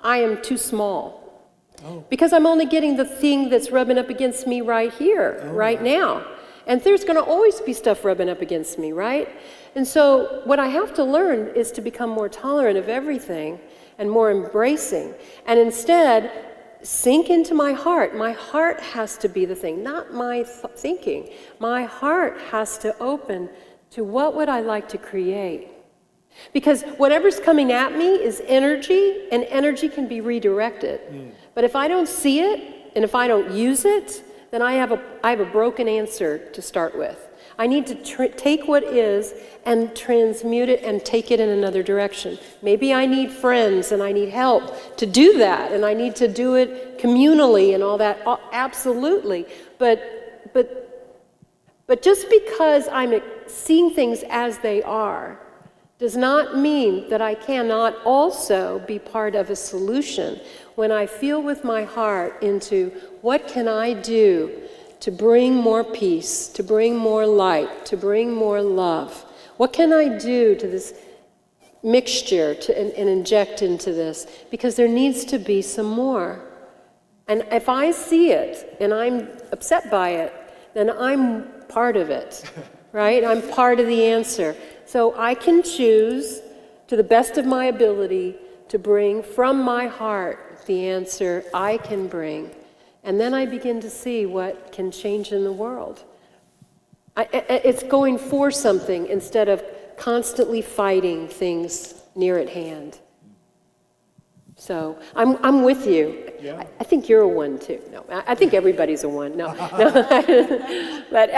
I am too small. Oh. Because I'm only getting the thing that's rubbing up against me right here, right now. And there's going to always be stuff rubbing up against me, right? And so what I have to learn is to become more tolerant of everything and more embracing. And instead, sink into my heart. My heart has to be the thing, not my thinking. My heart has to open to what would I like to create. Because whatever's coming at me is energy, and energy can be redirected. But if I don't see it, and if I don't use it, then I have a broken answer to start with. I need to take what is and transmute it and take it in another direction. Maybe I need friends and I need help to do that, and I need to do it communally and all that. Absolutely. But just because I'm seeing things as they are does not mean that I cannot also be part of a solution when I feel with my heart into what can I do to bring more peace, to bring more light, to bring more love. What can I do to this mixture and inject into this? Because there needs to be some more. And if I see it and I'm upset by it, then I'm part of it, right? I'm part of the answer. So I can choose, to the best of my ability, to bring from my heart the answer I can bring. And then I begin to see what can change in the world. It's going for something instead of constantly fighting things near at hand. So I'm with you. Yeah. I think you're a one too. No, I think everybody's a one. No. but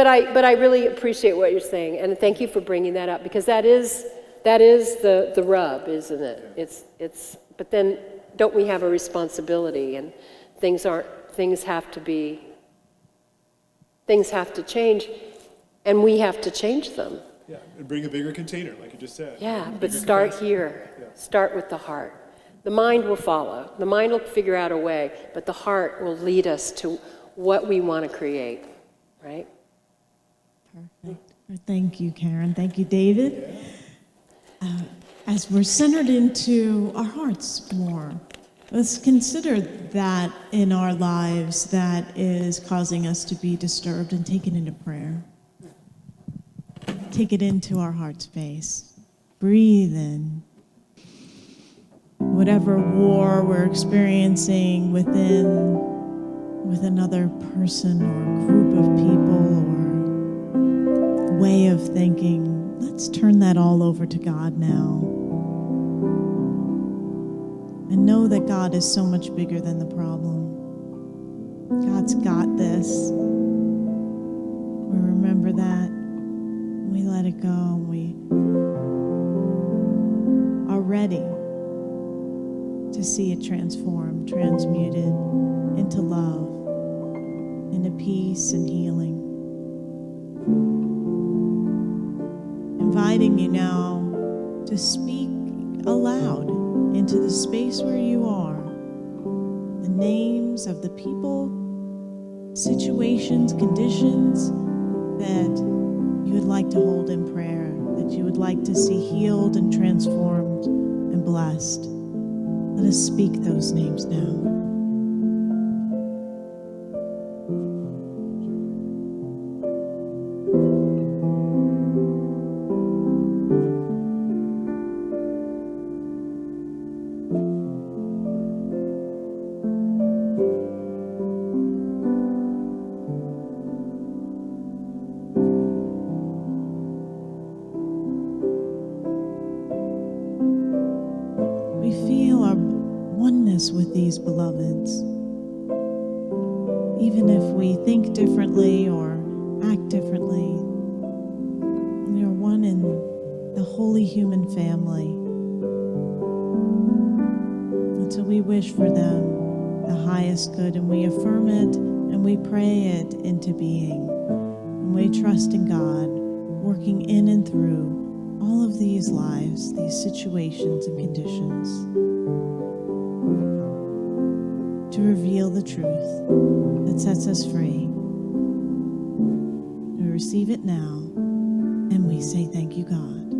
I really appreciate what you're saying, and thank you for bringing that up, because that is the rub, isn't it? It's. But then don't we have a responsibility? And things have to change, and we have to change them. Yeah, and bring a bigger container, like you just said. Yeah, but start here. Yeah. Start with the heart. The mind will follow. The mind will figure out a way, but the heart will lead us to what we want to create, right? Perfect. Thank you, Karen. Thank you, David. As we're centered into our hearts more, let's consider that in our lives that is causing us to be disturbed, and take it into prayer. Take it into our heart space. Breathe in. Whatever war we're experiencing with another person or group of people or way of thinking, let's turn that all over to God now. And know that God is so much bigger than the problem. God's got this. We remember that. We let it go, and we are ready to see it transformed, transmuted into love, into peace and healing. Inviting you now to speak aloud into the space where you are, the names of the people, situations, conditions that you would like to hold in prayer, that you would like to see healed and transformed and blessed. Let us speak those names now. We feel our oneness with these beloveds. Even if we think differently or act differently, we are one in the holy human family. And so we wish for them the highest good, and we affirm it and we pray it into being. And we trust in God working in and through all of these lives, these situations and conditions, to reveal the truth that sets us free. We receive it now, and we say thank you, God.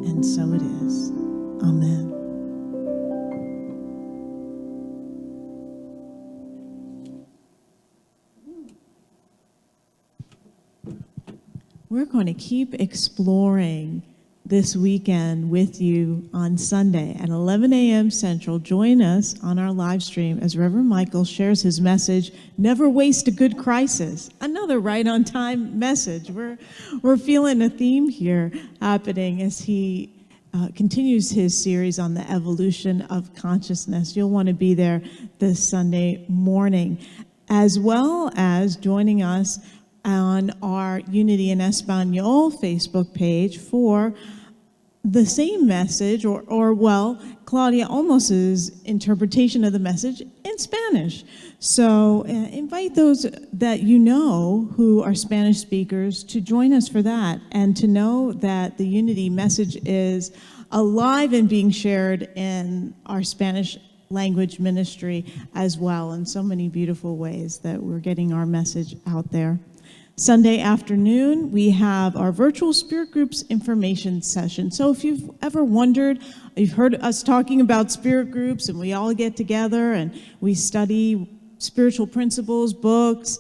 And so it is. Amen. we're going to keep exploring this weekend with you on Sunday at 11 a.m. Central. Join us on our live stream as Reverend Michael shares his message, Never Waste a Good Crisis. Another right-on-time message. We're feeling a theme here happening as he continues his series on the evolution of consciousness. You'll want to be there this Sunday morning, as well as joining us on our Unity in Espanol Facebook page for the same message, or Claudia Olmos's interpretation of the message in Spanish. So invite those that you know who are Spanish speakers to join us for that, and to know that the Unity message is alive and being shared in our Spanish language ministry as well, in so many beautiful ways that we're getting our message out there. Sunday afternoon, we have our virtual spirit groups information session. So if you've ever wondered, you've heard us talking about spirit groups, and we all get together and we study spiritual principles, books,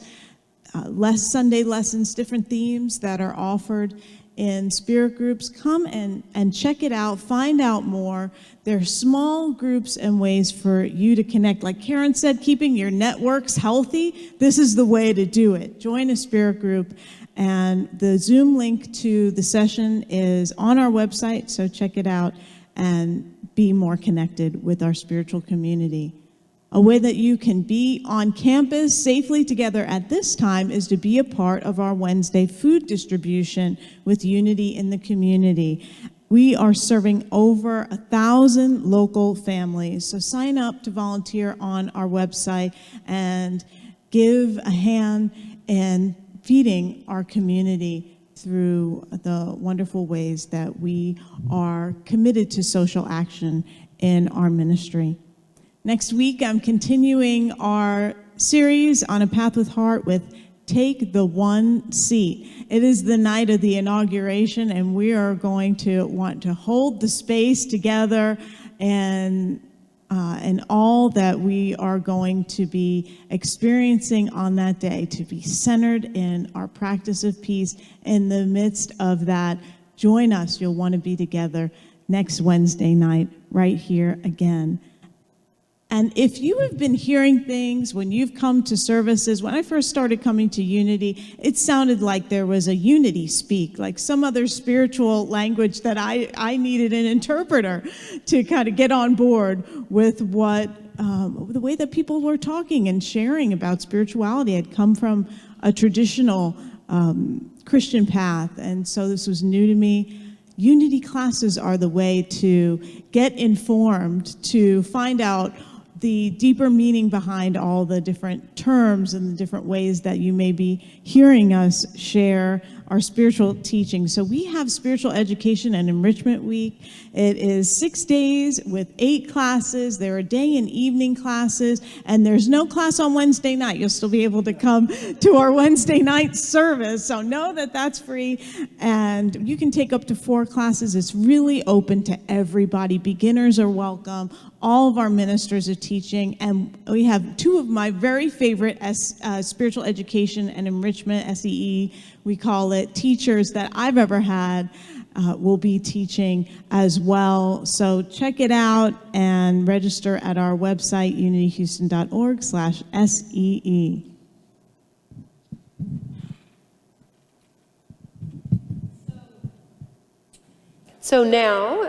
Sunday lessons, different themes that are offered in spirit groups. Come and check it out, find out more. They're small groups and ways for you to connect. Like Karen said, keeping your networks healthy, this is the way to do it. Join a spirit group, and the Zoom link to the session is on our website, so check it out and be more connected with our spiritual community. A way that you can be on campus safely together at this time is to be a part of our Wednesday food distribution with Unity in the Community. We are serving over 1,000 local families, so sign up to volunteer on our website and give a hand in feeding our community through the wonderful ways that we are committed to social action in our ministry. Next week, I'm continuing our series on A Path with Heart with Take the One Seat. It is the night of the inauguration, and we are going to want to hold the space together and all that we are going to be experiencing on that day, to be centered in our practice of peace in the midst of that. Join us. You'll want to be together next Wednesday night right here again. And if you have been hearing things when you've come to services, when I first started coming to Unity, it sounded like there was a Unity speak, like some other spiritual language that I needed an interpreter to kind of get on board with what, the way that people were talking and sharing about spirituality had come from a traditional Christian path. And so this was new to me. Unity classes are the way to get informed, to find out the deeper meaning behind all the different terms and the different ways that you may be hearing us share our spiritual teaching. So we have Spiritual Education and Enrichment Week. It is 6 days with 8 classes. There are day and evening classes, and there's no class on Wednesday night. You'll still be able to come to our Wednesday night service, so know that that's free, and you can take up to 4 classes. It's really open to everybody. Beginners are welcome. All of our ministers are teaching, and we have 2 of my very favorite spiritual education and enrichment, SEE, we call it, teachers that I've ever had will be teaching as well. So check it out and register at our website, unityhouston.org/SEE. So now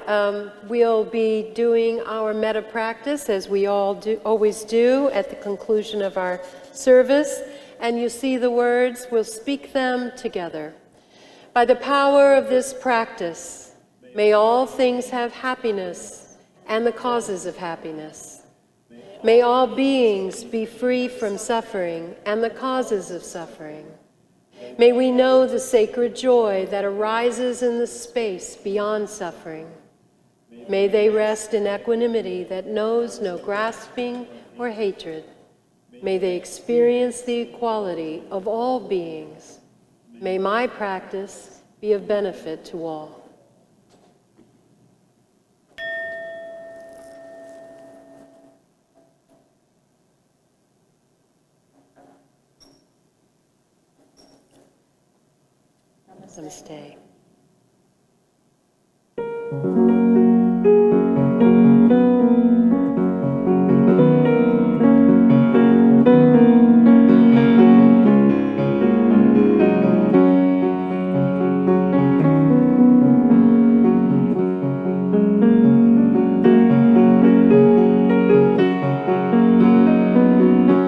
we'll be doing our metta practice as we always do at the conclusion of our service. And you see the words, we'll speak them together. By the power of this practice, may all things have happiness and the causes of happiness. May all beings be free from suffering and the causes of suffering. May we know the sacred joy that arises in the space beyond suffering. May they rest in equanimity that knows no grasping or hatred. May they experience the equality of all beings. May my practice be of benefit to all. Namaste.